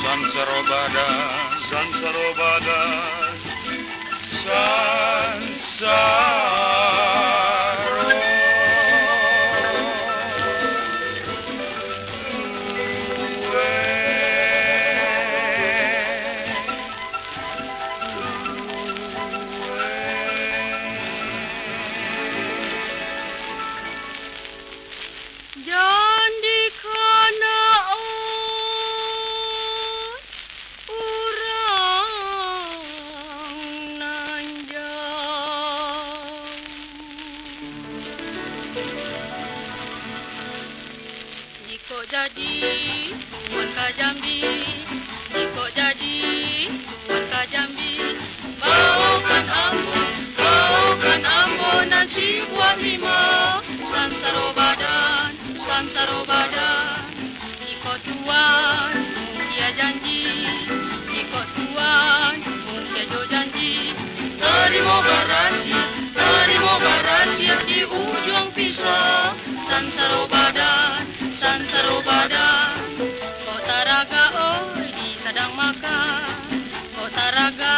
Sansarobada, Sansarobada, Jika jadi tuan ka Jambi, jika jadi tuan ka Jambi, bawakan Ambon nasi buah lima, Sansarobadan, Sansarobadan. Jika tuan dia janji, jika tuan dia jo janji, terima barasia di ujung pisau, Sansarobadan, Sansarobadan. Kau taraga oi di sedang makan, kau taraga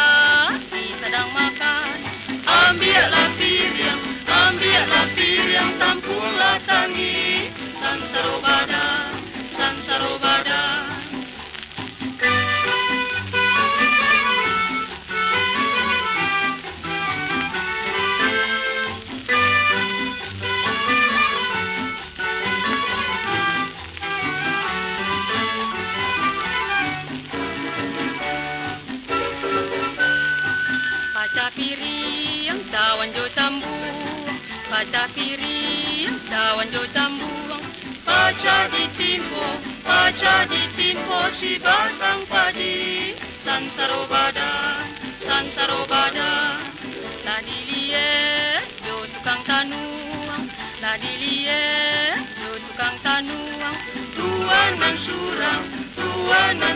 di sedang makan. Ambillah piring, tampunglah tangi, Sansarobadan, Sansarobadan. Baca piring, tawan jo cambung, baca piring, tawan jo cambung. Baca ditimpo si batang padi, Sansarobadan, Sansarobadan. Lah dilihat jo tukang tanuang, lah dilihat jo tukang tanuang. Tuanan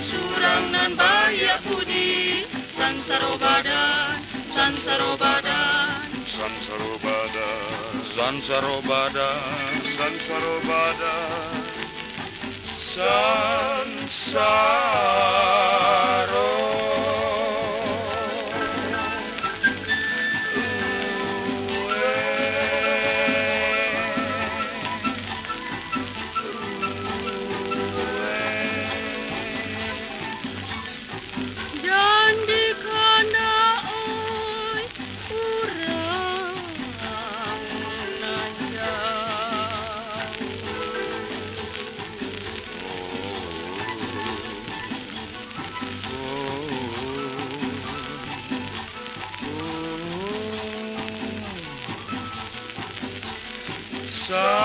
surang nan bayak budi, Sansarobadan, Sansarobadan, Sansarobadan, Sansarobadan, Sansarobadan, Sansaro. Sa